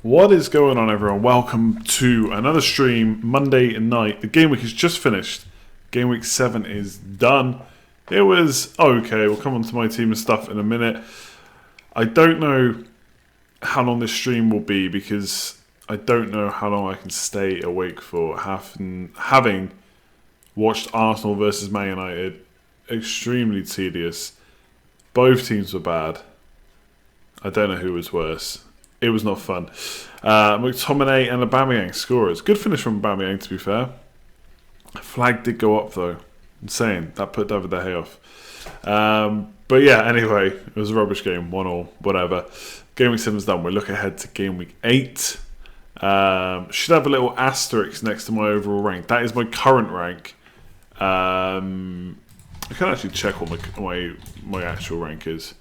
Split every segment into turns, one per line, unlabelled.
What is going on, everyone? Welcome to another stream Monday night. The game week is just finished. Game week 7 is done. It was okay. We'll come on to my team and stuff in a minute. I don't know how long this stream will be because I don't know how long I can stay awake for. Having watched Arsenal versus Man United, extremely tedious. Both teams were bad. I don't know who was worse. It was not fun. McTominay and Aubameyang scorers. Good finish from Aubameyang, to be fair. Flag did go up, though. Insane. That put David De Gea off. But yeah, anyway, it was a rubbish game. 1-1, whatever. Game week 7 is done. We'll look ahead to game week 8. Should have a little asterisk next to my overall rank. That is my current rank. I can actually check what my actual rank is.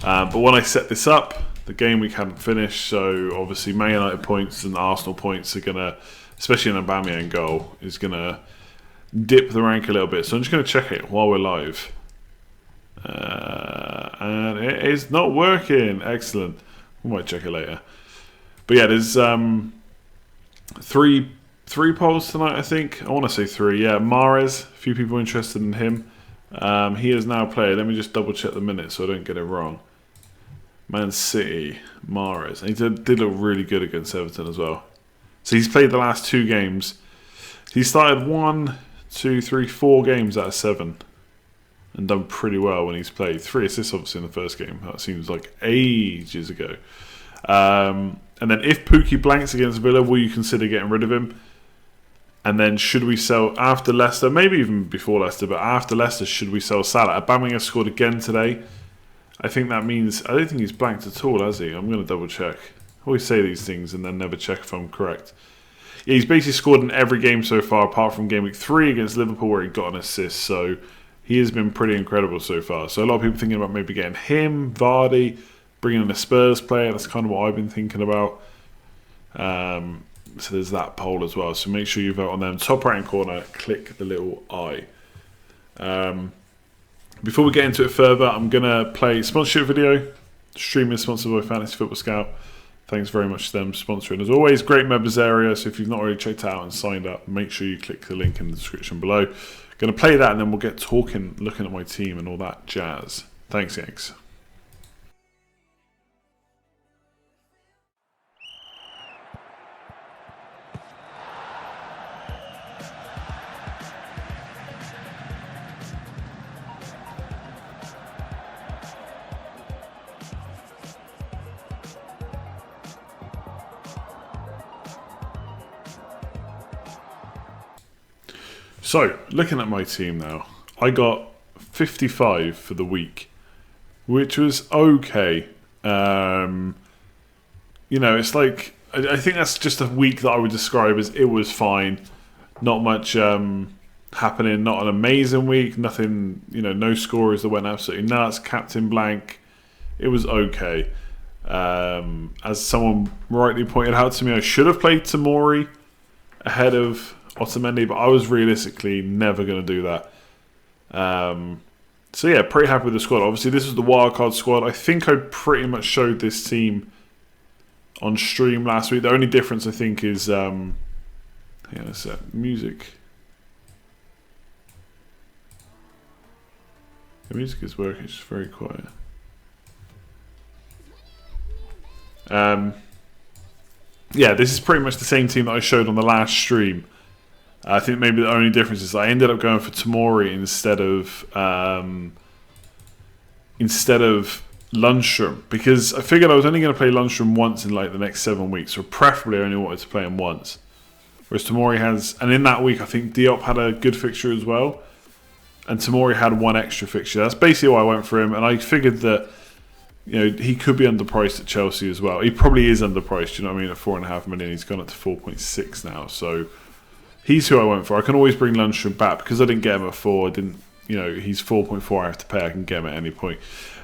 But when I set this up, the game week hadn't finished, so obviously Man United points and Arsenal points are going to, especially an Aubameyang goal, is going to dip the rank a little bit. So I'm just going to check it while we're live. And it is not working. Excellent. We might check it later. But yeah, there's three polls tonight, I think. I want to say 3. Yeah, Mahrez, a few people interested in him. He is now played. Let me just double check the minutes so I don't get it wrong. Man City, Mahrez. And he did look really good against Everton as well. So he's played the last 2 games. He started 4 games out of 7. And done pretty well when he's played. 3 assists obviously in the first game. That seems like ages ago. And then if Pookie blanks against Villa, will you consider getting rid of him? And then should we sell after Leicester? Maybe even before Leicester, but after Leicester, should we sell Salah? Aubameyang scored again today. I think that means... I don't think he's blanked at all, has he? I'm going to double check. I always say these things and then never check if I'm correct. Yeah, he's basically scored in every game so far, apart from game week 3 against Liverpool where he got an assist. So he has been pretty incredible so far. So a lot of people thinking about maybe getting him, VARDY, bringing in a Spurs player. That's kind of what I've been thinking about. So there's that poll as well. So make sure you vote on them. Top right hand corner, click the little I. Before we get into it further, I'm going to play a sponsorship video. Stream is sponsored by Fantasy Football Scout. Thanks very much to them sponsoring. As always, great members area. So if you've not already checked out and signed up, make sure you click the link in the description below. Going to play that and then we'll get talking, looking at my team and all that jazz. Thanks, Yanks. So, looking at my team now, I got 55 for the week, which was okay. You know, it's like, I think that's just a week that I would describe as it was fine. Not much happening, not an amazing week, nothing, you know, no scorers that went absolutely nuts, captain blank. It was okay. As someone rightly pointed out to me, I should have played Tomori ahead of Otamendi, but I was realistically never going to do that. So yeah, pretty happy with the squad. Obviously, this is the wildcard squad. I think I pretty much showed this team on stream last week. The only difference I think is, yeah, that's that music. The music is working. It's just very quiet. Yeah, this is pretty much the same team that I showed on the last stream. I think maybe the only difference is I ended up going for Tomori instead of Lundstrom, because I figured I was only going to play Lundstrom once in like the next 7 weeks, or preferably I only wanted to play him once. Whereas Tomori has, and in that week I think Diop had a good fixture as well, and Tomori had 1 extra fixture. That's basically why I went for him, and I figured that, you know, he could be underpriced at Chelsea as well. He probably is underpriced, you know what I mean, at 4.5 million. He's gone up to 4.6 now, so he's who I went for. I can always bring Lundstrom back because I didn't get him at 4. I didn't, you know, he's 4.4. I have to pay. I can get him at any point.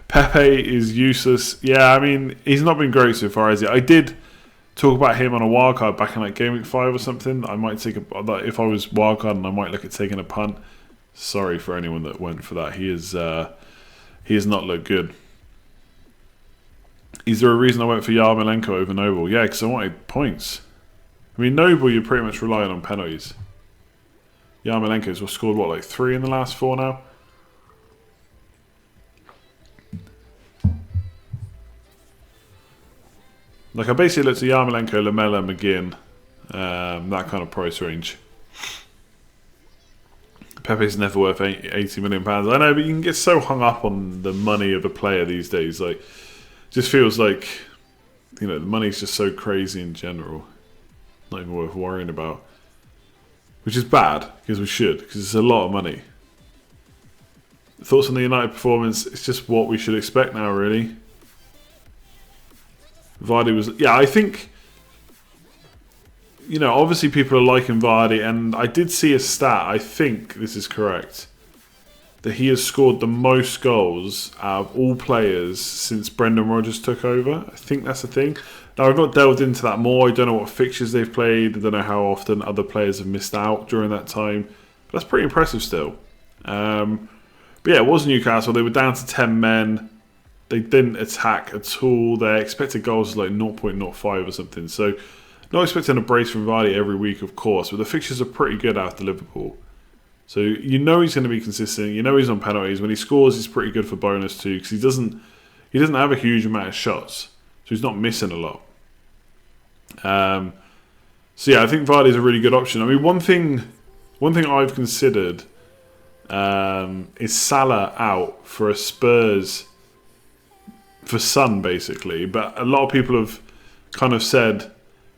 Pepe is useless. Yeah, I mean, he's not been great so far, has he? I did talk about him on a wildcard back in like Game Week 5 or something. I might take if I was wildcarding, I might look at taking a punt. Sorry for anyone that went for that. He has not looked good. Is there a reason I went for Yarmolenko over Noble? Yeah, because I wanted points. I mean, Noble, you're pretty much relying on penalties. Yarmolenko's scored, what, like 3 in the last 4 now? Like, I basically looked at Yarmolenko, Lamella, McGinn, that kind of price range. Pepe's never worth £80 million. I know, but you can get so hung up on the money of a player these days. Like, just feels like, you know, the money's just so crazy in general. Not even worth worrying about. Which is bad, because we should, because it's a lot of money. Thoughts on the United performance? It's just what we should expect now, really. Vardy was... Yeah, I think... You know, obviously people are liking Vardy, and I did see a stat, I think this is correct, that he has scored the most goals out of all players since Brendan Rodgers took over. I think that's the thing. Now, I've not delved into that more. I don't know what fixtures they've played. I don't know how often other players have missed out during that time. But that's pretty impressive still. But yeah, it was Newcastle. They were down to 10 men. They didn't attack at all. Their expected goals was like 0.05 or something. So, not expecting a brace from Vardy every week, of course. But the fixtures are pretty good after Liverpool. So, you know he's going to be consistent. You know he's on penalties. When he scores, he's pretty good for bonus too. Because he doesn't have a huge amount of shots. So, he's not missing a lot. So yeah, I think Vardy's a really good option. I mean, one thing I've considered is Salah out for a Spurs for Son, basically. But a lot of people have kind of said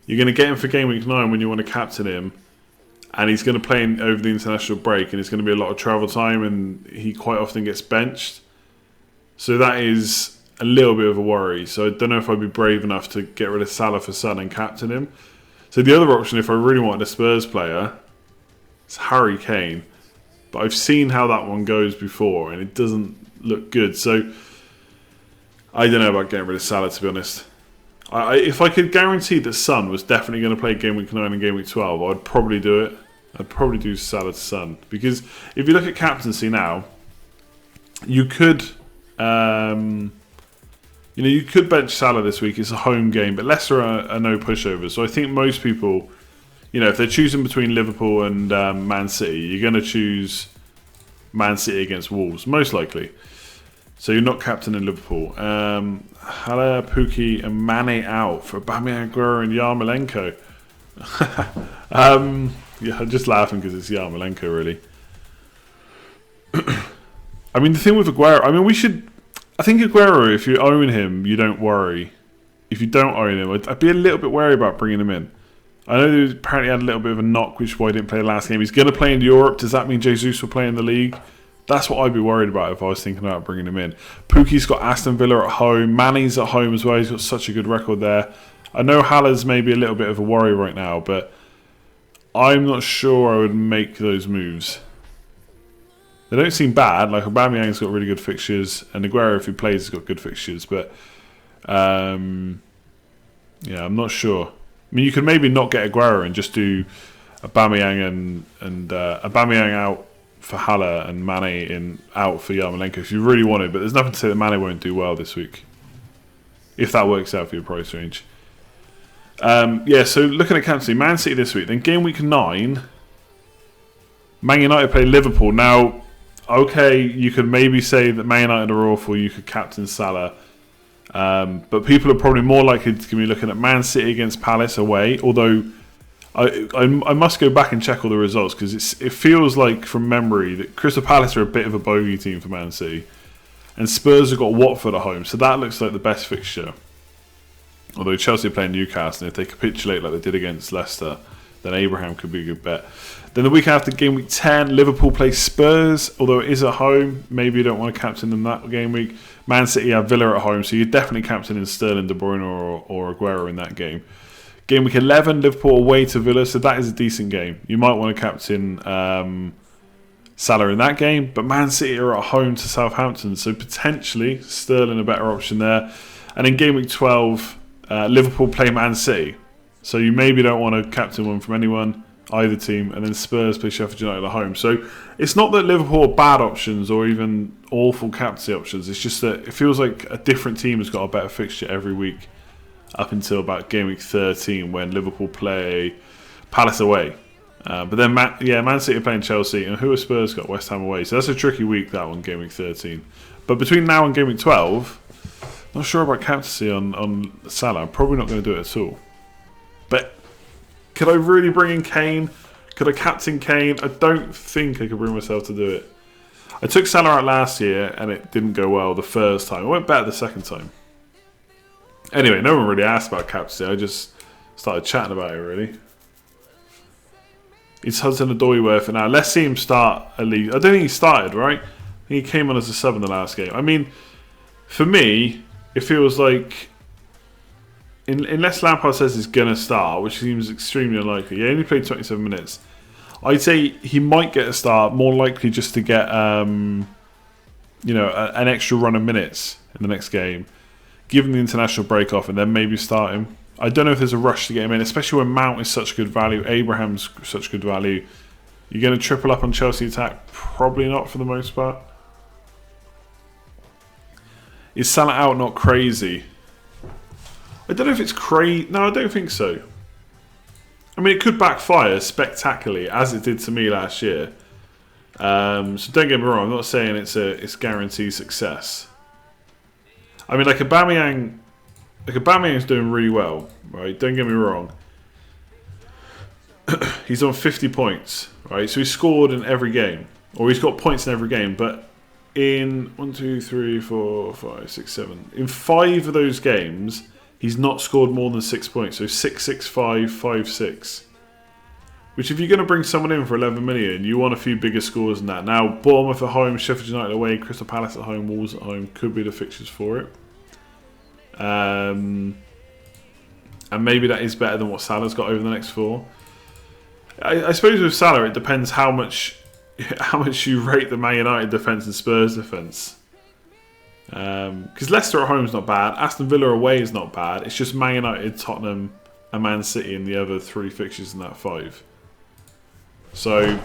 you're going to get him for game week 9 when you want to captain him, and he's going to play over the international break, and it's going to be a lot of travel time, and he quite often gets benched. So that is a little bit of a worry. So I don't know if I'd be brave enough to get rid of Salah for Son and captain him. So the other option, if I really wanted a Spurs player, is Harry Kane. But I've seen how that one goes before, and it doesn't look good. So I don't know about getting rid of Salah, to be honest. If I could guarantee that Son was definitely going to play Game Week 9 and Game Week 12, I'd probably do it. I'd probably do Salah to Son. Because if you look at captaincy now, you could... You know, you could bench Salah this week. It's a home game, but Leicester are no pushover. So I think most people, you know, if they're choosing between Liverpool and Man City, you're going to choose Man City against Wolves, most likely. So you're not captaining Liverpool. Haller, Pukki and Mane out for Aubameyang, Aguero and Yarmolenko. Yeah, I'm just laughing because it's Yarmolenko, really. I mean, the thing with Aguero, I mean, I think Aguero, if you own him, you don't worry. If you don't own him, I'd be a little bit wary about bringing him in. I know he apparently had a little bit of a knock, which is why he didn't play last game. He's going to play in Europe. Does that mean Jesus will play in the league? That's what I'd be worried about if I was thinking about bringing him in. Pukki's got Aston Villa at home. Mane's at home as well. He's got such a good record there. I know Haller's maybe a little bit of a worry right now, but I'm not sure I would make those moves. They don't seem bad. Like, Aubameyang's got really good fixtures, and Aguero, if he plays, has got good fixtures. But yeah, I'm not sure. I mean, you could maybe not get Aguero and just do Aubameyang and Aubameyang out for Haller and Mane out for Yarmolenko if you really wanted. But there's nothing to say that Mane won't do well this week, if that works out for your price range. Yeah, so looking at captaincy, Man City this week. Then game week 9, Man United play Liverpool. Now, okay, you could maybe say that Man United are awful. You could captain Salah. But people are probably more likely to be looking at Man City against Palace away. Although, I must go back and check all the results because it feels like, from memory, that Crystal Palace are a bit of a bogey team for Man City. And Spurs have got Watford at home. So that looks like the best fixture. Although Chelsea are playing Newcastle, and if they capitulate like they did against Leicester, then Abraham could be a good bet. Then the week after, game week 10, Liverpool play Spurs. Although it is at home, maybe you don't want to captain them that game week. Man City have Villa at home, so you're definitely captaining Sterling, De Bruyne or Aguero in that game. Game week 11, Liverpool away to Villa, so that is a decent game. You might want to captain Salah in that game, but Man City are at home to Southampton, so potentially Sterling a better option there. And in game week 12, Liverpool play Man City, so you maybe don't want to captain one from anyone, either team, and then Spurs play Sheffield United at home. So it's not that Liverpool are bad options or even awful captaincy options. It's just that it feels like a different team has got a better fixture every week up until about game week 13 when Liverpool play Palace away. But then Man City are playing Chelsea, and who are Spurs got? West Ham away. So that's a tricky week, that one, game week 13. But between now and game week 12, not sure about captaincy on Salah. I'm probably not going to do it at all. But could I really bring in Kane? Could I captain Kane? I don't think I could bring myself to do it. I took Salah out last year and it didn't go well the first time. It went better the second time. Anyway, no one really asked about captaincy. I just started chatting about it, really. It's Hudson-Odoi worth it now. Let's see him start at least. I don't think he started, right? I think he came on as a sub in the last game. I mean, for me, it feels like unless Lampard says he's going to start, which seems extremely unlikely. He only played 27 minutes. I'd say he might get a start, more likely just to get an extra run of minutes in the next game, give him the international break off, and then maybe start him. I don't know if there's a rush to get him in, especially when Mount is such good value, Abraham's such good value. You're going to triple up on Chelsea attack? Probably not for the most part. Is Salah out not crazy? I don't know if it's crazy. No, I don't think so. I mean, it could backfire spectacularly, as it did to me last year. So don't get me wrong. I'm not saying it's guaranteed success. I mean, like Aubameyang's doing really well, right? Don't get me wrong. He's on 50 points, right? So he's scored in every game, or he's got points in every game. But in 1, 2, 3, 4, 5, 6, 7, in 5 of those games, he's not scored more than 6 points. So 6, 6, 5, 5, 6. Which, if you're going to bring someone in for 11 million, you want a few bigger scores than that. Now, Bournemouth at home, Sheffield United away, Crystal Palace at home, Wolves at home could be the fixtures for it. And maybe that is better than what Salah's got over the next 4. I suppose with Salah, it depends how much you rate the Man United defence and Spurs defence. Because Leicester at home is not bad, Aston Villa away is not bad. It's just Man United, Tottenham, and Man City in the other 3 fixtures in that 5. So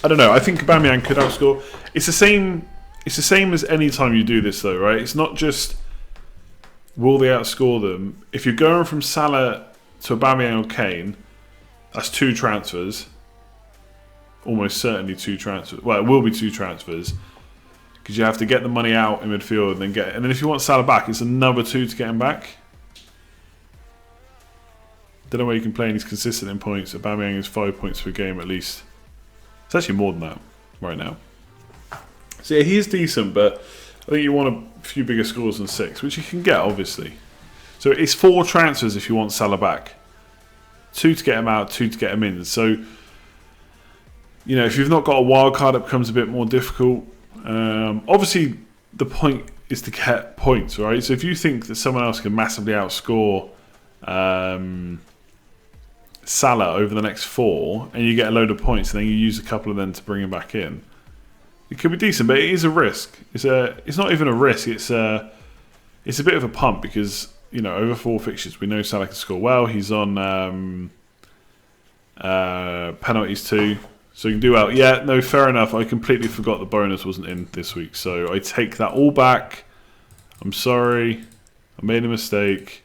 I don't know. I think Aubameyang could outscore. It's the same as any time you do this, though, right? It's not just will they outscore them. If you're going from Salah to Aubameyang or Kane, that's 2 transfers. Almost certainly 2 transfers. Well, it will be 2 transfers because you have to get the money out in midfield and then if you want Salah back, it's another 2 to get him back. Don't know where you can play, and he's consistent in points. Aubameyang is 5 points per game at least. It's actually more than that right now. So yeah, he is decent, but I think you want a few bigger scores than 6, which you can get, obviously. So it's 4 transfers if you want Salah back. 2 to get him out, 2 to get him in. So, you know, if you've not got a wild card, it becomes a bit more difficult. Obviously, the point is to get points, right? So if you think that someone else can massively outscore Salah over the next 4, and you get a load of points, and then you use a couple of them to bring him back in, it could be decent, but it is a risk. It's not even a risk. It's a bit of a pump because, you know, over 4 fixtures, we know Salah can score well. He's on penalties too, so he can do well. Yeah, no, fair enough. I completely forgot the bonus wasn't in this week, so I take that all back. I'm sorry. I made a mistake.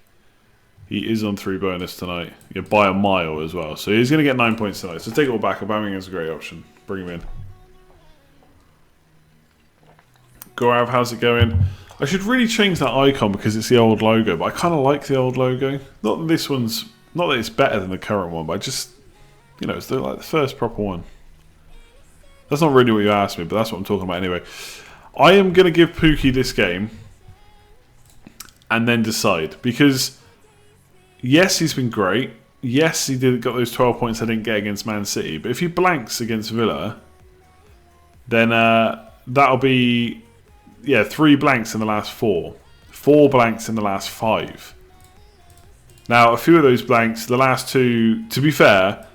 He is on 3 bonus tonight. Yeah, by a mile as well. So he's going to get 9 points tonight. So take it all back. Aubameyang is a great option. Bring him in. Gorav, how's it going? I should really change that icon because it's the old logo, but I kind of like the old logo. Not that this one's, not that it's better than the current one, but I just, you know, it's like the first proper one. That's not really what you asked me, but that's what I'm talking about anyway. I am going to give Pookie this game and then decide, because yes, he's been great. Yes, he got those 12 points I didn't get against Man City, but if he blanks against Villa, then that'll be 3 blanks in the last 4. 4 blanks in the last 5. Now, a few of those blanks, the last 2, to be fair,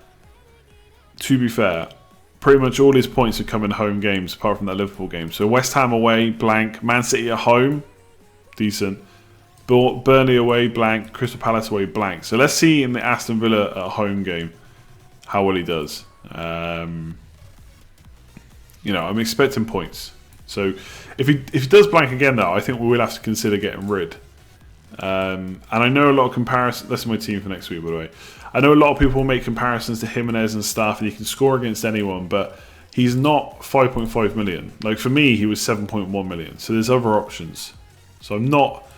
pretty much all his points have come in home games, apart from that Liverpool game. So West Ham away, blank. Man City at home, decent. Burnley away, blank. Crystal Palace away, blank. So let's see in the Aston Villa at home game how well he does. You know, I'm expecting points. So if he does blank again, though, I think we will have to consider getting rid. And I know a lot of comparisons. That's my team for next week, by the way. I know a lot of people will make comparisons to Jimenez and stuff, and he can score against anyone, but he's not 5.5 million. Like, for me, he was 7.1 million. So there's other options. So I'm not...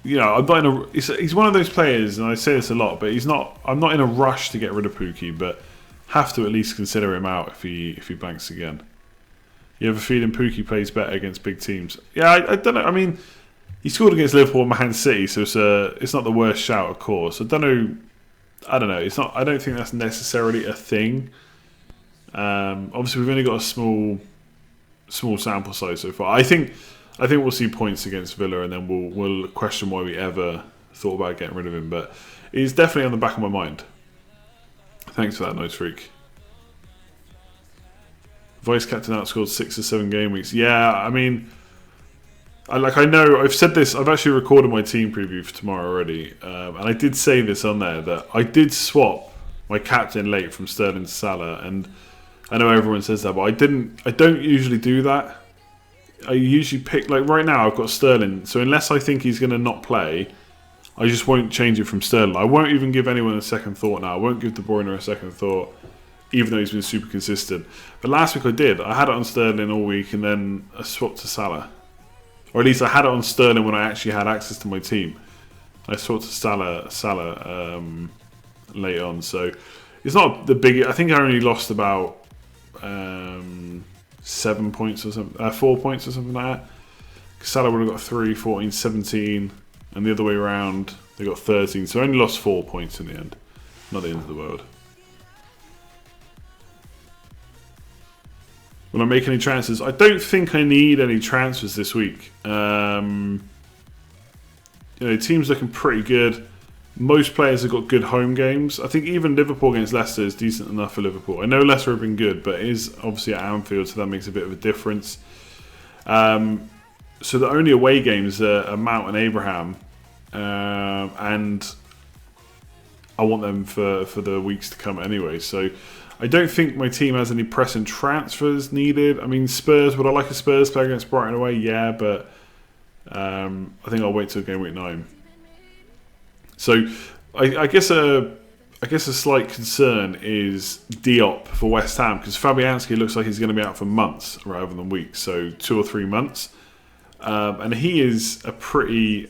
You know, I'm not in a... He's one of those players, and I say this a lot, but he's not... I'm not in a rush to get rid of Pookie, but have to at least consider him out if he blanks again. You have a feeling Pookie plays better against big teams? Yeah, I don't know. I mean, he scored against Liverpool and Man City, so it's not the worst shout, of course. I don't know. It's not. I don't think that's necessarily a thing. Obviously, we've only got a small sample size so far. I think we'll see points against Villa, and then we'll question why we ever thought about getting rid of him. But he's definitely on the back of my mind. Thanks for that, Noise Freak. Vice captain outscored 6 or 7 game weeks. Yeah, I mean, I know I've said this. I've actually recorded my team preview for tomorrow already, and I did say this on there that I did swap my captain late from Sterling to Salah, and I know everyone says that, but I didn't. I don't usually do that. I usually pick, like right now I've got Sterling, so unless I think he's going to not play, I just won't change it from Sterling. I won't even give anyone a second thought now. I won't give De Bruyne a second thought, even though he's been super consistent. But last week I did. I had it on Sterling all week, and then I swapped to Salah. Or at least I had it on Sterling when I actually had access to my team. I swapped to Salah late on. So it's not the big... I think I only lost about 7 points or something, 4 points or something like that. Salah would have got 3, 14, 17, and the other way around they got 13. So I only lost 4 points in the end. Not the end of the world. Will I make any transfers? I don't think I need any transfers this week. You know, team's looking pretty good. Most players have got good home games. I think even Liverpool against Leicester is decent enough for Liverpool. I know Leicester have been good, but it is obviously at Anfield, so that makes a bit of a difference. So the only away games are Mount and Abraham, and I want them for the weeks to come anyway. So I don't think my team has any pressing transfers needed. I mean, Spurs, would I like a Spurs player against Brighton away? Yeah, but I think I'll wait till game week 9. So I guess a slight concern is Diop for West Ham, because Fabianski looks like he's going to be out for months rather than weeks, so 2 or 3 months. And he is a pretty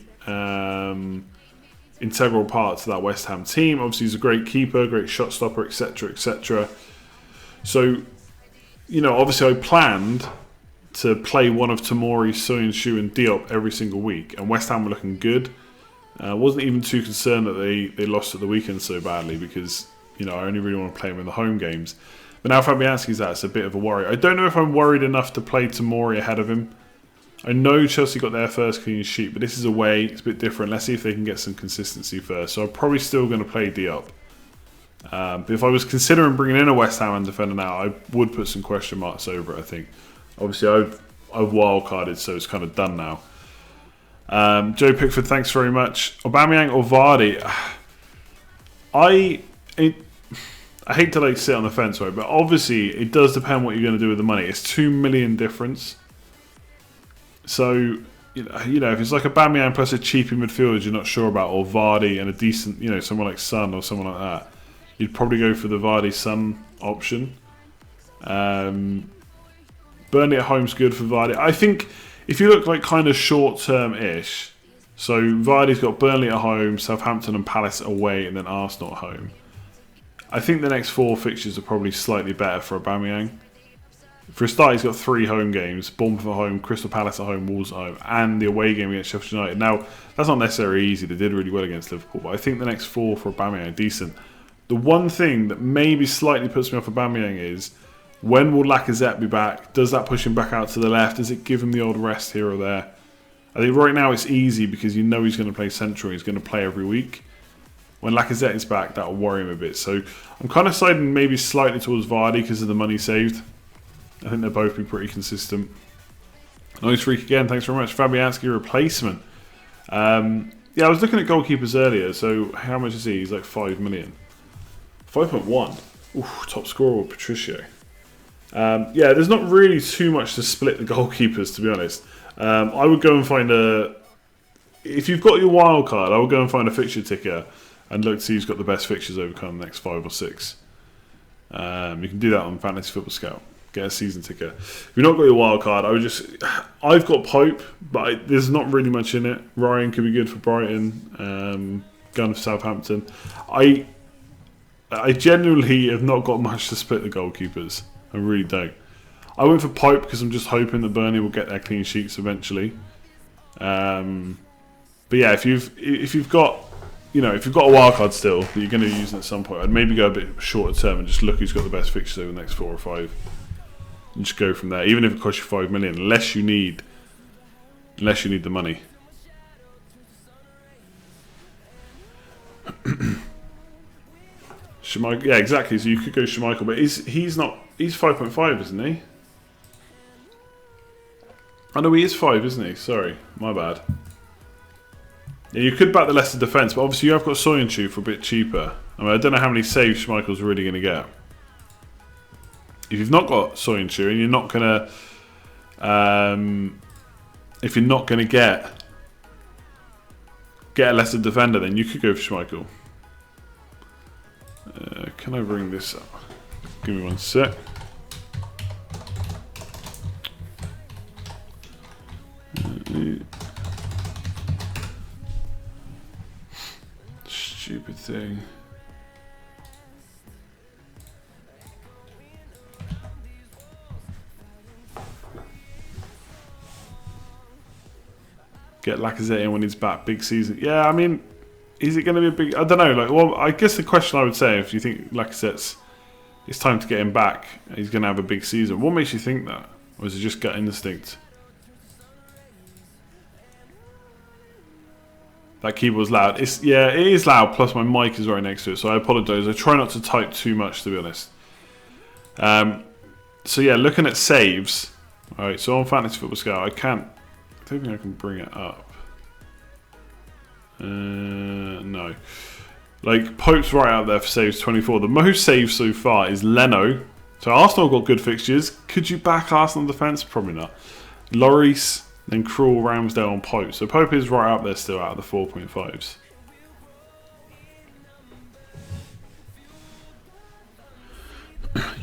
integral part to that West Ham team. Obviously, he's a great keeper, great shot stopper, etc., etc. So, you know, obviously I planned to play one of Tomori, Soyuncu and Diop every single week, and West Ham were looking good. I wasn't even too concerned that they lost at the weekend so badly, because, you know, I only really want to play them in the home games. But now Fabianski's out, it's a bit of a worry. I don't know if I'm worried enough to play Tomori ahead of him. I know Chelsea got their first clean sheet, but this is away. It's a bit different. Let's see if they can get some consistency first. So I'm probably still going to play Diop. But if I was considering bringing in a West Ham defender now, I would put some question marks over it, I think. Obviously, I've wildcarded, so it's kind of done now. Joe Pickford, thanks very much. Aubameyang or Vardy? I hate to sit on the fence, right? But obviously, it does depend what you're going to do with the money. It's 2 million difference. So, you know, if it's like Aubameyang plus a cheapy midfielder you're not sure about, or Vardy and a decent, you know, someone like Son or someone like that, you'd probably go for the Vardy Son option. Burnley at home's good for Vardy. I think if you look like kind of short-term-ish, so Vardy's got Burnley at home, Southampton and Palace away, and then Arsenal at home. I think the next 4 fixtures are probably slightly better for Aubameyang. For a start, he's got 3 home games: Bournemouth at home, Crystal Palace at home, Wolves at home, and the away game against Sheffield United. Now, that's not necessarily easy. They did really well against Liverpool, but I think the next 4 for Aubameyang are decent. The one thing that maybe slightly puts me off Aubameyang is, when will Lacazette be back? Does that push him back out to the left? Does it give him the old rest here or there? I think right now it's easy because you know he's going to play central. He's going to play every week. When Lacazette is back, that'll worry him a bit. So I'm kind of siding maybe slightly towards Vardy because of the money saved. I think they'll both be pretty consistent. Noise Freak again, thanks very much. Fabianski replacement. Yeah, I was looking at goalkeepers earlier. So how much is he? He's like 5 million. 5.1. Oof, top scorer with Patricio. Yeah, there's not really too much to split the goalkeepers, to be honest. I would go and find if you've got your wild card, I would go and find a fixture ticker and look to see who's got the best fixtures over kind of the next 5 or 6. You can do that on Fantasy Football Scout. Get a season ticker. If you've not got your wild card, I've got Pope, but there's not really much in it. Ryan could be good for Brighton. Gunn for Southampton. I genuinely have not got much to split the goalkeepers. I really don't. I went for Pope because I'm just hoping that Burnley will get their clean sheets eventually. But yeah, if you've got a wild card still that you're going to use at some point, I'd maybe go a bit shorter term and just look who's got the best fixtures over the next 4 or 5, and just go from there. Even if it costs you 5 million, unless you need the money. Schmeichel, yeah, exactly. So you could go Schmeichel, but he's not. He's 5.5, isn't he? Oh no, he is 5, isn't he? Sorry, my bad. Yeah, you could back the Leicester defence, but obviously you have got Soyuncu for a bit cheaper. I mean, I don't know how many saves Schmeichel's really going to get. If you've not got Soyuncu and you're not going to, if you're not going to get a Leicester defender, then you could go for Schmeichel. Can I bring this up? Give me one sec. Stupid thing. Get Lacazette in when he's back. Big season. Yeah, I mean, is it going to be a big... I don't know. Like, well, I guess the question I would say, if you think Lacazette's... It's time to get him back, he's going to have a big season. What makes you think that? Or is it just gut instinct? That keyboard's loud. Yeah, it is loud, plus my mic is right next to it, so I apologise. I try not to type too much, to be honest. So yeah, looking at saves. Alright, so on Fantasy Football Scout, I don't think I can bring it up. No. Like, Pope's right out there for saves, 24. The most saves so far is Leno. So Arsenal got good fixtures. Could you back Arsenal defence? Probably not. Lloris, then Krul, Ramsdale and Pope. So Pope is right up there still out of the 4.5s.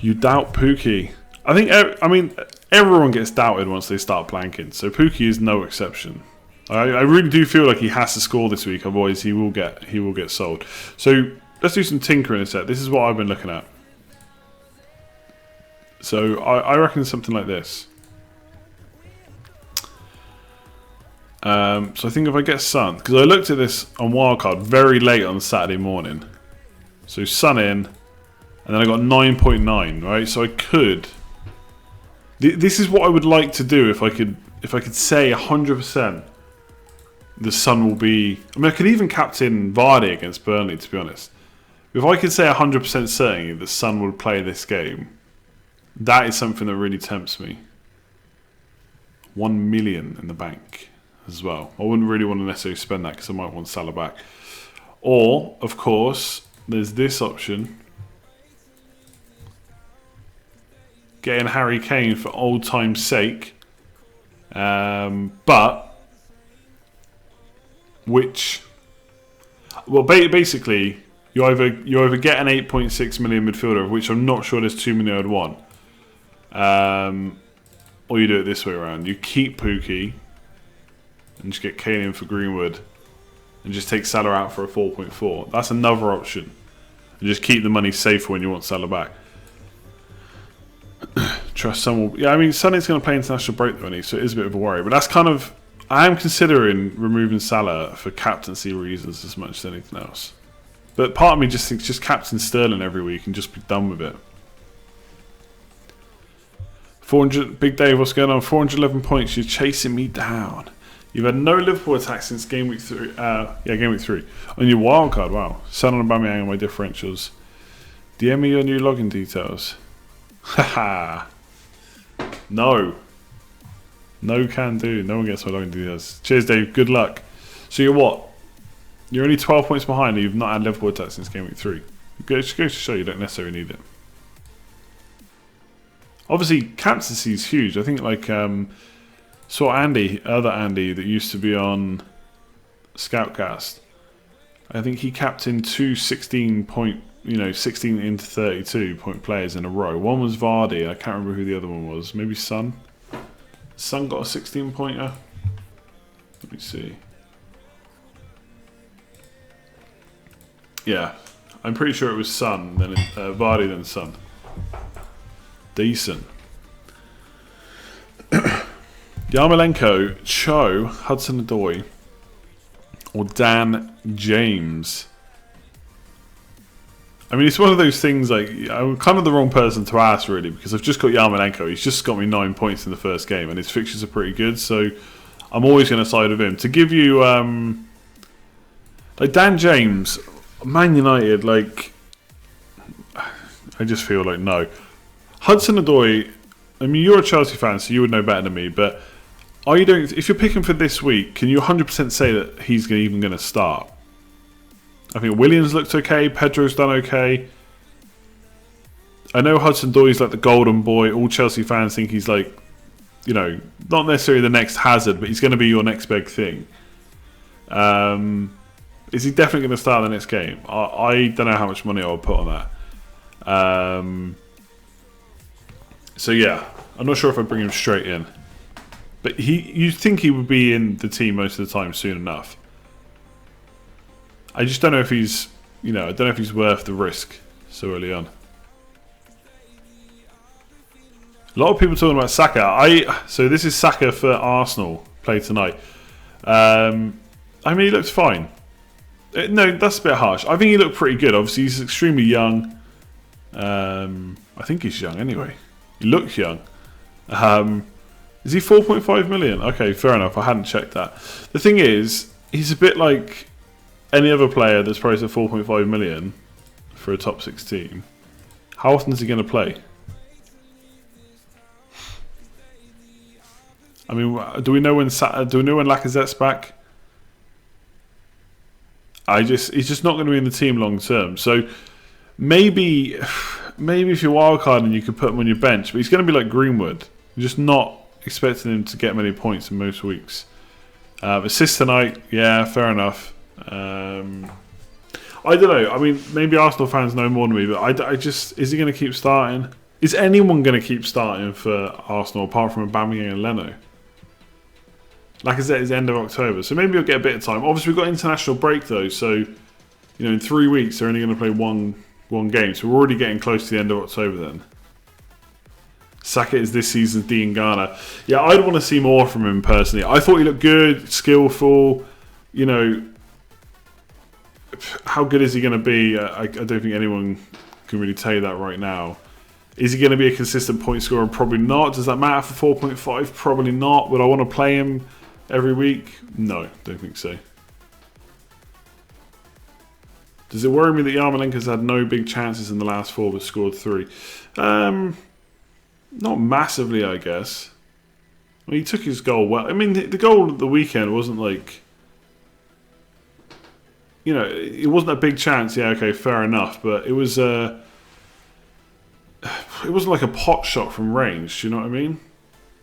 You doubt Pookie. I mean, everyone gets doubted once they start blanking. So Pookie is no exception. I really do feel like he has to score this week, otherwise he will get sold. So let's do some tinkering in a sec. This is what I've been looking at. So I reckon something like this. So I think if I get Son, because I looked at this on Wildcard very late on Saturday morning. So Son in, and then I got 9.9, right? So I could. This is what I would like to do if I could say 100%. The Sun will be... I mean, I could even captain Vardy against Burnley, to be honest. If I could say 100% certainty that Sun would play this game, that is something that really tempts me. 1 million in the bank as well. I wouldn't really want to necessarily spend that because I might want Salah back. Or, of course, there's this option. Getting Harry Kane for old time's sake. But... basically, you either get an 8.6 million midfielder, of which I'm not sure there's too many I'd want, or you do it this way around. You keep Pookie and just get Kane in for Greenwood, and just take Salah out for a 4.4. That's another option. And just keep the money safe when you want Salah back. Trust Son will... Yeah, I mean, Sonny's going to play international break though, so it is a bit of a worry. But that's kind of... I am considering removing Salah for captaincy reasons as much as anything else. But part of me just thinks just captain Sterling every week and just be done with it. 400, Big Dave, what's going on? 411 points, you're chasing me down. You've had no Liverpool attacks since Game Week 3. Game Week 3. On your wild card, wow. Son on Aubameyang on my differentials. DM me your new login details. Haha. No. No can do. No one gets my login details. Cheers, Dave. Good luck. So you're what? You're only 12 points behind and you've not had Liverpool attacks since Game Week 3. It just goes to show you don't necessarily need it. Obviously, Captaincy is huge. I think like saw Andy, other Andy that used to be on Scoutcast. I think he captained two 16 into 32 point players in a row. One was VARDY. I can't remember who the other one was. Maybe Sun. Sun got a 16 pointer. Let me see. Yeah, I'm pretty sure it was Sun, then VARDY, then Sun. Decent. Yarmolenko, Cho, Hudson-Odoi, or Dan James. I mean, it's one of those things, like, I'm kind of the wrong person to ask, really, because I've just got Yarmolenko. He's just got me 9 points in the first game, and his fixtures are pretty good, so I'm always going to side with him. To give you, like, Dan James, Man United, like, I just feel like no. Hudson-Odoi, I mean, you're a Chelsea fan, so you would know better than me, but are you doing, if you're picking for this week, can you 100% say that he's even going to start? I think Williams looked okay, Pedro's done okay. I know Hudson-Odoi is like the golden boy. All Chelsea fans think he's like, you know, not necessarily the next Hazard, but he's going to be your next big thing. Is he definitely going to start the next game? I don't know how much money I would put on that. So yeah, I'm not sure if I bring him straight in. But you'd think he would be in the team most of the time soon enough. I just don't know if he's, I don't know if he's worth the risk so early on. A lot of people talking about Saka. So this is Saka for Arsenal, play tonight. I mean, he looks fine. No, that's a bit harsh. I think he looked pretty good. Obviously, he's extremely young. I think he's young anyway. He looks young. Is he 4.5 million? Okay, fair enough. I hadn't checked that. The thing is, he's a bit like any other player that's priced at 4.5 million for a top 16. How often is he going to play? I mean, do we know when Lacazette's back? He's just not going to be in the team long term. So maybe if you're wildcarding, you could put him on your bench, but he's going to be like Greenwood. You're just not expecting him to get many points in most weeks. Assist tonight, yeah, fair enough. I don't know. I mean, maybe Arsenal fans know more than me, but is he going to keep starting? Is anyone going to keep starting for Arsenal apart from Aubameyang and Leno? Like I said, it's end of October, so maybe you'll get a bit of time. Obviously, we've got international break though, so in 3 weeks they're only going to play one game, so we're already getting close to the end of October then. Saka is this season's Dean Garner. Yeah, I'd want to see more from him personally. I thought he looked good, skillful. How good is he going to be? I don't think anyone can really tell you that right now. Is he going to be a consistent point scorer? Probably not. Does that matter for 4.5? Probably not. Would I want to play him every week? No, don't think so. Does it worry me that Yarmolenko's had no big chances in the last 4 but scored 3? Not massively, I guess. I mean, he took his goal well. I mean, the goal of the weekend wasn't like, it wasn't a big chance. Yeah, okay, fair enough. But it was, it wasn't like a pot shot from range. Do you know what I mean?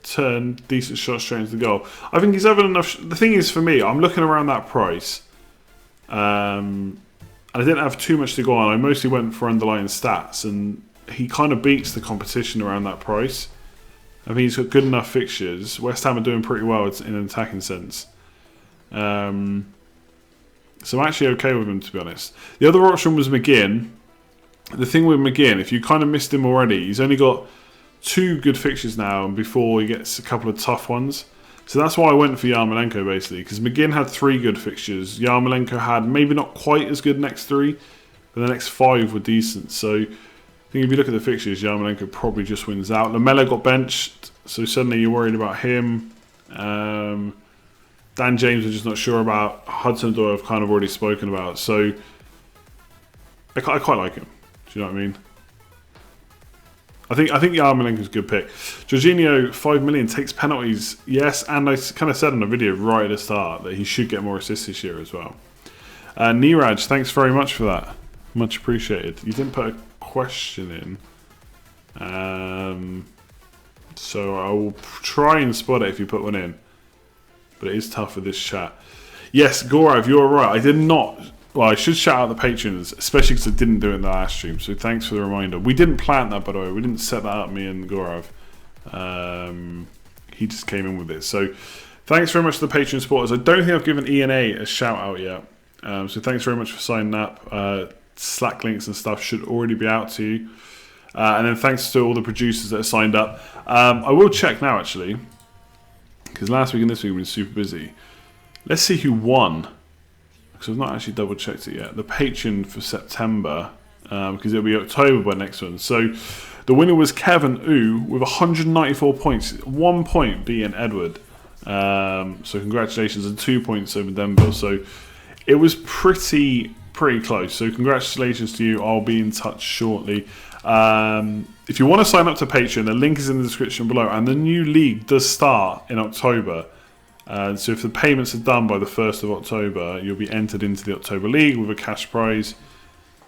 Turn, decent shot straight into the goal. I think he's having enough. The thing is, for me, I'm looking around that price. And I didn't have too much to go on. I mostly went for underlying stats, and he kind of beats the competition around that price. I think he's got good enough fixtures. West Ham are doing pretty well in an attacking sense. So I'm actually okay with him, to be honest. The other option was McGinn. The thing with McGinn, if you kind of missed him already, he's only got 2 good fixtures now, and before he gets a couple of tough ones. So that's why I went for Yarmolenko, basically, because McGinn had 3 good fixtures. Yarmolenko had maybe not quite as good next 3, but the next 5 were decent. So I think if you look at the fixtures, Yarmolenko probably just wins out. Lamela got benched, so suddenly you're worried about him. Dan James, we're just not sure about. Hudson-Odoi, I've kind of already spoken about. So I quite like him. Do you know what I mean? I think Yarmolenko's a good pick. Jorginho, 5 million, takes penalties. Yes, and I kind of said in the video right at the start that he should get more assists this year as well. Niraj, thanks very much for that. Much appreciated. You didn't put a question in. So I will try and spot it if you put one in. But it is tough with this chat. Yes, Gorav, you're right. I did not... Well, I should shout out the patrons, especially because I didn't do it in the last stream. So thanks for the reminder. We didn't plan that, by the way. We didn't set that up, me and Gorav. He just came in with it. So thanks very much to the Patreon supporters. I don't think I've given ENA a shout out yet. So thanks very much for signing up. Slack links and stuff should already be out to you. And then thanks to all the producers that have signed up. I will check now, actually. Because last week and this week we've been super busy. Let's see who won. Because I've not actually double checked it yet. The Patreon for September. Because it'll be October by next one. So the winner was Kevin Ooh with 194 points. 1 point beating Edward. So congratulations, and 2 points over Denville. So it was pretty close. So congratulations to you. I'll be in touch shortly. If you want to sign up to Patreon, the link is in the description below. And the new league does start in October. So if the payments are done by the 1st of October, you'll be entered into the October League with a cash prize.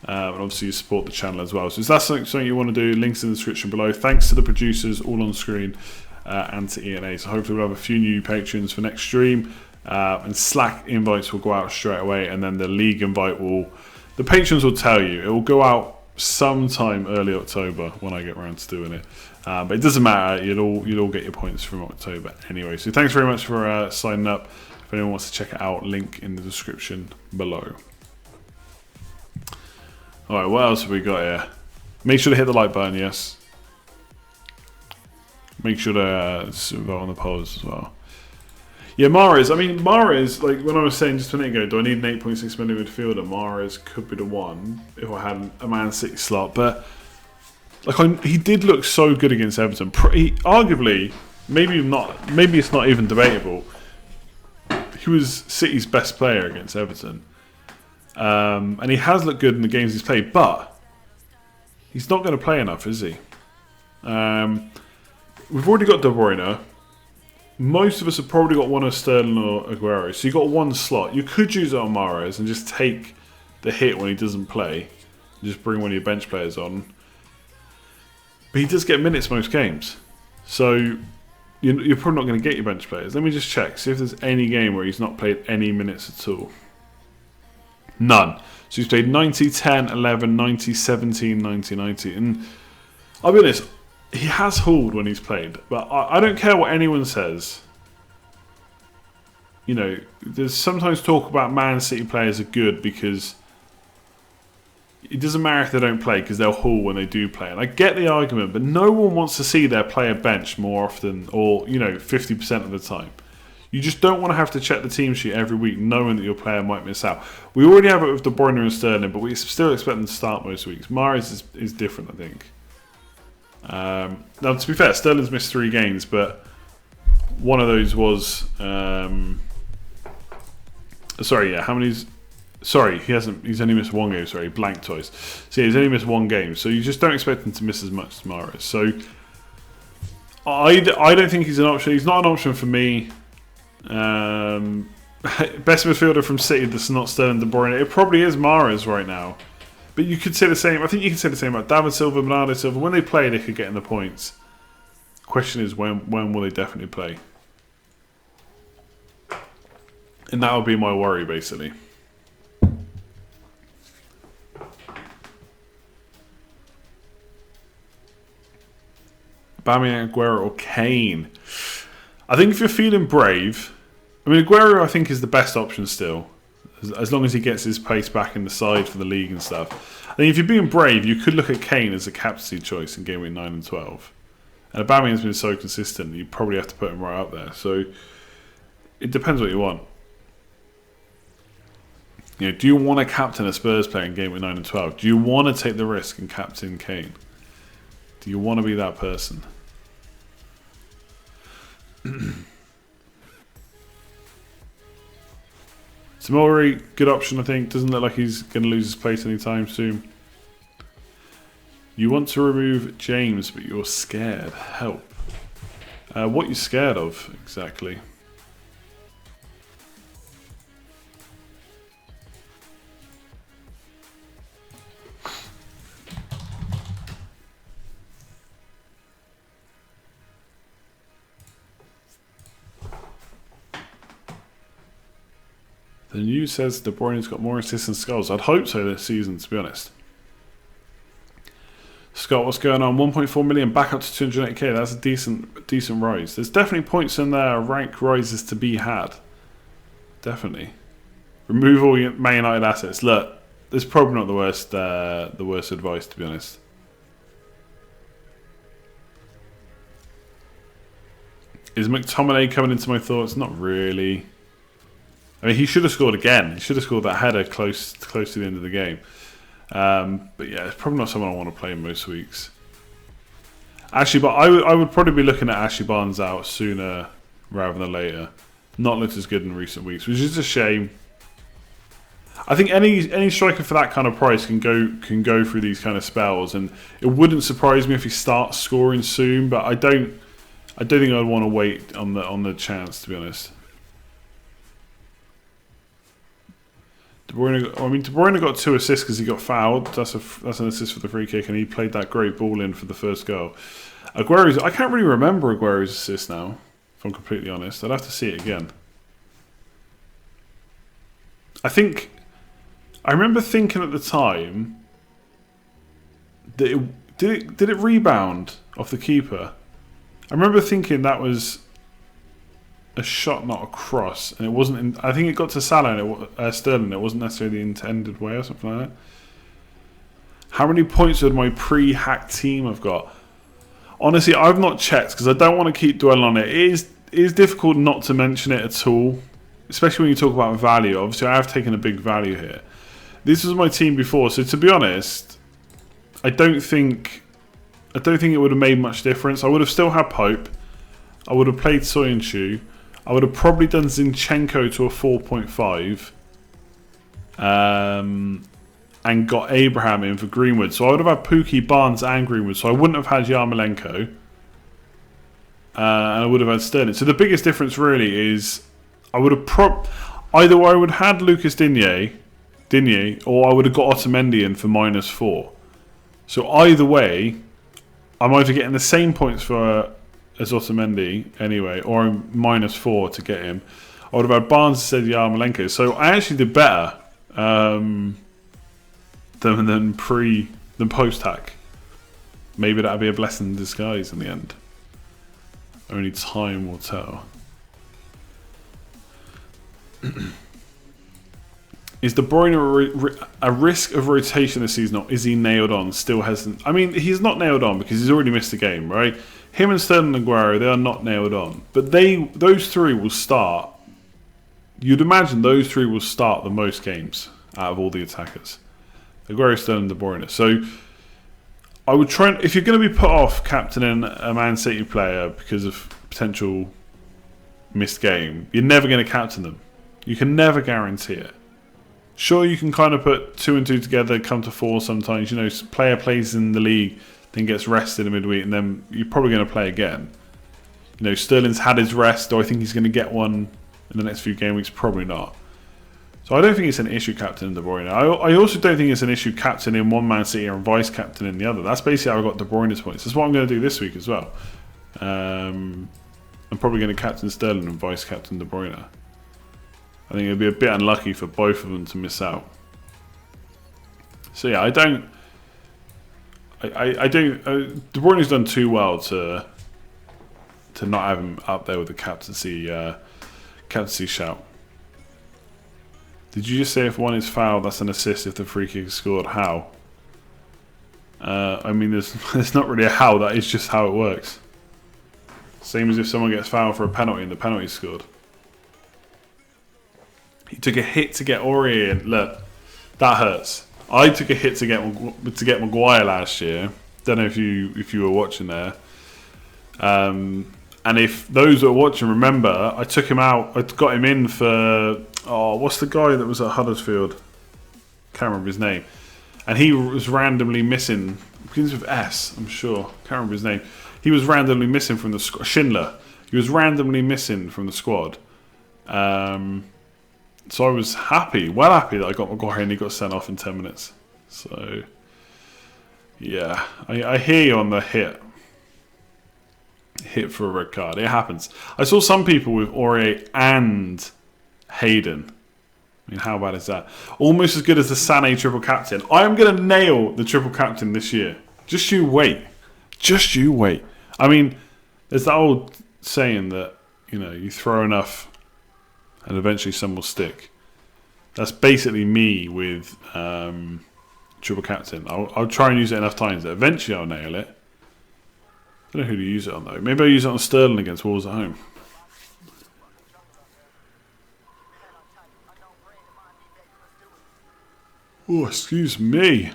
And obviously you support the channel as well. So if that's something you want to do, links in the description below. Thanks to the producers all on screen and to ENA. So hopefully we'll have a few new patrons for next stream. And Slack invites will go out straight away. And then the league invite will... The patrons will tell you. It will go out sometime early October when I get around to doing it. But it doesn't matter. You'll all get your points from October anyway. So thanks very much for signing up. If anyone wants to check it out, link in the description below. Alright, what else have we got here? Make sure to hit the like button, yes. Make sure to vote on the polls as well. Yeah, Mahrez. I mean, Mahrez, like when I was saying just a minute ago, do I need an 8.6 million midfielder? Mahrez could be the one if I had a Man City slot. But like he did look so good against Everton. Arguably, maybe it's not even debatable. He was City's best player against Everton. And he has looked good in the games he's played, but he's not going to play enough, is he? We've already got De Bruyne. Most of us have probably got one of Sterling or Aguero, so you've got one slot. You could use it on Mahrez and just take the hit when he doesn't play. Just bring one of your bench players on. But he does get minutes most games. So you're probably not going to get your bench players. Let me just check, see if there's any game where he's not played any minutes at all. None. So he's played 90, 10, 11, 90, 17, 90, 90. And I'll be honest, he has hauled when he's played. But I don't care what anyone says. You know, there's sometimes talk about Man City players are good because it doesn't matter if they don't play because they'll haul when they do play. And I get the argument, but no one wants to see their player bench more often or, 50% of the time. You just don't want to have to check the team sheet every week knowing that your player might miss out. We already have it with De Bruyne and Sterling, but we still expect them to start most weeks. Mahrez is different, I think. Now, to be fair, Sterling's missed 3 games, but one of those was... sorry, yeah, how many's... Sorry, he's only missed 1 game, sorry, blanked twice. So yeah, he's only missed 1 game, so you just don't expect him to miss as much as Mahrez. So I don't think he's an option. He's not an option for me. Best midfielder from City that's not Sterling, De Bruyne. It probably is Mahrez right now. But you could say the same. I think you can say the same about David Silva, Bernardo Silva. When they play, they could get in the points. Question is when will they definitely play? And that would be my worry, basically. Aubameyang, Aguero, or Kane. I think if you're feeling brave, I mean, Aguero I think is the best option still, as long as he gets his pace back in the side for the league and stuff. I think if you're being brave, you could look at Kane as a captaincy choice in Gameweek 9 and 12. And Aubameyang's been so consistent, you probably have to put him right up there. So it depends what you want. Do you want to captain a Spurs player in Gameweek 9 and 12? Do you want to take the risk and captain Kane? Do you want to be that person? Tomori, good option, I think. Doesn't look like he's going to lose his place anytime soon. You want to remove James, but you're scared. Help. What are you scared of, exactly? The news says De Bruyne's got more assists and goals. I'd hope so this season, to be honest. Scott, what's going on? 1.4 million back up to 280k. That's a decent rise. There's definitely points in there, rank rises to be had. Definitely. Remove all your Man United assets. Look, it's probably not the worst advice, to be honest. Is McTominay coming into my thoughts? Not really. I mean, he should have scored again. He should have scored that header close to the end of the game. But yeah, it's probably not someone I want to play most weeks. Actually, but I would probably be looking at Ashley Barnes out sooner rather than later. Not looked as good in recent weeks, which is a shame. I think any striker for that kind of price can go through these kind of spells, and it wouldn't surprise me if he starts scoring soon. But I don't think I'd want to wait on the chance, to be honest. De Bruyne got 2 assists because he got fouled. That's an assist for the free kick, and he played that great ball in for the first goal. I can't really remember Aguero's assist now, if I'm completely honest. I'd have to see it again. I remember thinking at the time that did it rebound off the keeper? I remember thinking that was a shot, not a cross, and it wasn't. I think it got to Salah and Sterling. It wasn't necessarily the intended way or something like that. How many points would my pre-hacked team have got? Honestly, I've not checked because I don't want to keep dwelling on it. It is difficult not to mention it at all, especially when you talk about value. Obviously, I have taken a big value here. This was my team before, so to be honest, I don't think it would have made much difference. I would have still had Pope. I would have played Soyuncu. I would have probably done Zinchenko to a 4.5. And got Abraham in for Greenwood. So I would have had Pookie, Barnes and Greenwood. So I wouldn't have had Yarmolenko. And I would have had Sterling. So the biggest difference really is I would have either I would have had Lucas Digne, or I would have got Otamendi in for -4. So either way, I'm either getting the same points as Otamendi anyway, or I'm -4 to get him. I would have had Barnes instead of Yarmolenko. So I actually did better than post-hack. Maybe that'll be a blessing in disguise in the end. Only time will tell. Is De Bruyne a risk of rotation this season, or is he nailed on? Still hasn't. I mean, he's not nailed on because he's already missed a game, right? Him and Sterling and Aguero, they are not nailed on. But those three will start. You'd imagine those three will start the most games out of all the attackers. Aguero, Sterling, De Bruyne. So I would try, if you're going to be put off captaining a Man City player because of potential missed game, you're never going to captain them. You can never guarantee it. Sure, you can kind of put 2 and 2 together, come to 4 sometimes. You know, player plays in the league, then gets rested in midweek, and then you're probably going to play again. You know, Sterling's had his rest. Do I think he's going to get one in the next few game weeks? Probably not. So I don't think it's an issue captaining De Bruyne. I also don't think it's an issue captaining one Man City and vice captaining the other. That's basically how I got De Bruyne's points. That's what I'm going to do this week as well. I'm probably going to captain Sterling and vice captain De Bruyne. I think it'd be a bit unlucky for both of them to miss out. So yeah, De Bruyne's done too well to not have him up there with the captaincy shout. Did you just say if one is fouled, that's an assist if the free kick is scored? How? I mean, there's not really a how. That is just how it works. Same as if someone gets fouled for a penalty and the penalty is scored. He took a hit to get Aurier in. Look, that hurts. I took a hit to get Maguire last year. Don't know if you were watching there. And if those that are watching remember, I took him out. I got him in for what's the guy that was at Huddersfield? Can't remember his name. And he was randomly missing. Begins with S, I'm sure. Can't remember his name. He was randomly missing from the squad. Schindler. He was randomly missing from the squad. So I was happy that I got Maguire and he got sent off in 10 minutes. So, yeah. I hear you on the hit for a red card. It happens. I saw some people with Aurier and Hayden. mean, how bad is that? Almost as good as the Sané triple captain. I am going to nail the triple captain this year. Just you wait. Just you wait. I mean, there's that old saying that, you know, you throw enough and eventually some will stick. That's basically me with triple captain. I'll try and use it enough times that eventually I'll nail it. I don't know who to use it on though. Maybe I'll use it on Sterling against Wolves at home. Oh, excuse me.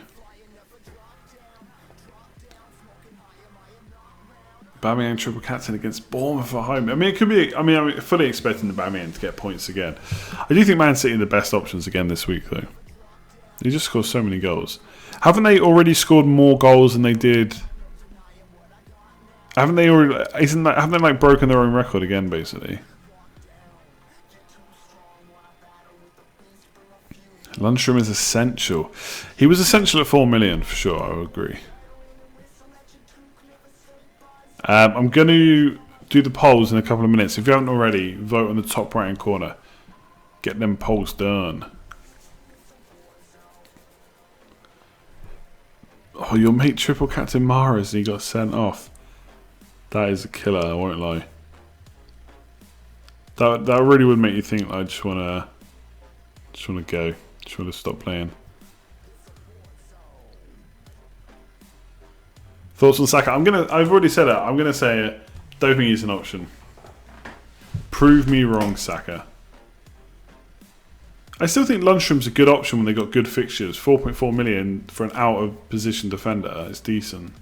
Aubameyang triple captain against Bournemouth at home. I mean, it could be. I mean, I'm fully expecting the Aubameyang to get points again. I do think Man City are the best options again this week, though. They just scored so many goals. Haven't they already scored more goals than they did? Haven't they already? Haven't they like broken their own record again, basically? Lundstram is essential. He was essential at 4 million for sure. I would agree. I'm going to do the polls in a couple of minutes. If you haven't already, vote on the top right hand corner. Get them polls done. Oh, your mate triple captain Mahrez, he got sent off. That is a killer. I won't lie. That really would make you think. I just want to go. Just want to stop playing. Thoughts on Saka? I've already said it. I'm gonna say it. Don't think he's an option. Prove me wrong, Saka. I still think Lundstram's a good option when they got good fixtures. 4.4 million for an out of position defender. It's decent.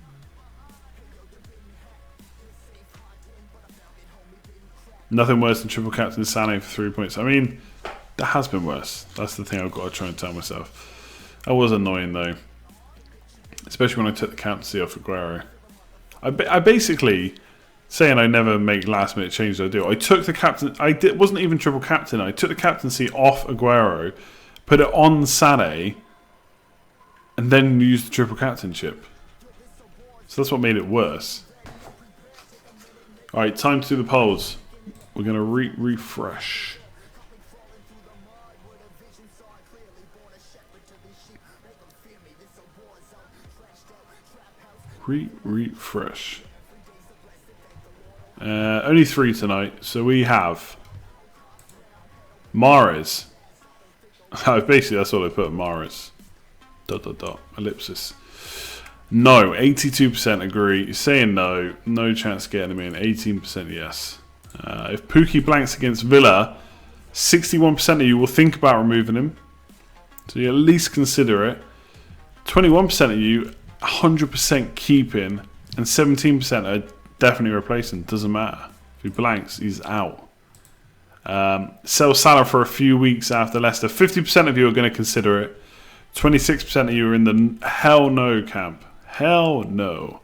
Nothing worse than triple captain Sané for 3 points. I mean, that has been worse. That's the thing I've got to try and tell myself. That was annoying though. Especially when I took the captaincy off Aguero. I basically, saying I never make last minute changes, I do. I took the captain, wasn't even triple captain. I took the captaincy off Aguero, put it on Sané, and then used the triple captainship. So that's what made it worse. Alright, time to do the polls. We're going to refresh. Refresh. Only 3 tonight, so we have Mahrez. Basically, that's all I put. Mahrez. ... Ellipsis. No. 82% agree. You're saying no. No chance of getting him in. 18% yes. If Pookie blanks against Villa, 61% of you will think about removing him. So you at least consider it. 21% of you 100% keeping, and 17% are definitely replacing. Doesn't matter. If he blanks, he's out. Sell Salah for a few weeks after Leicester. 50% of you are going to consider it. 26% of you are in the hell no camp. Hell no.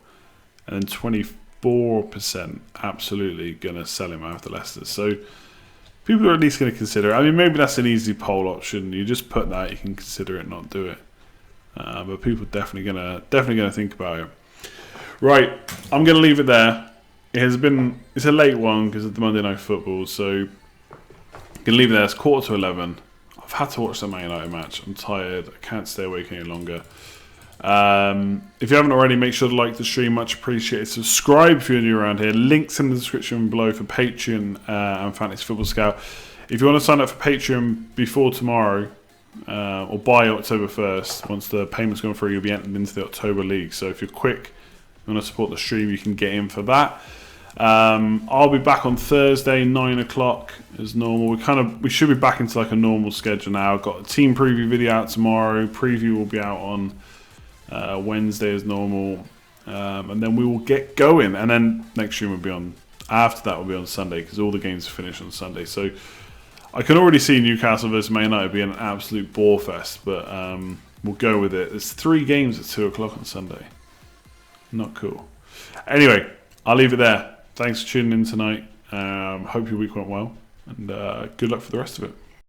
And then 24% absolutely going to sell him after Leicester. So people are at least going to consider it. I mean, maybe that's an easy poll option. You just put that, you can consider it, not do it. But people are definitely gonna think about it. Right, I'm gonna leave it there. It's a late one because of the Monday Night Football, so I'm gonna leave it there. It's 11:15. I've had to watch the Man United match. I'm tired. I can't stay awake any longer. If you haven't already, make sure to like the stream. Much appreciated. Subscribe if you're new around here. Links in the description below for Patreon and Fantasy Football Scout. If you want to sign up for Patreon before tomorrow, or by October 1st, once the payment's gone through, you'll be entered into the October League. So if you're quick, you want to support the stream, you can get in for that. I'll be back on Thursday, 9 o'clock as normal. We should be back into like a normal schedule now. I've got a team preview video out tomorrow. Preview will be out on Wednesday as normal, and then we will get going. And then next stream will be on. After that will be on Sunday because all the games finish on Sunday. So I can already see Newcastle versus Man United being an absolute bore fest, but we'll go with it. There's 3 games at 2 o'clock on Sunday. Not cool. Anyway, I'll leave it there. Thanks for tuning in tonight. Hope your week went well, and good luck for the rest of it.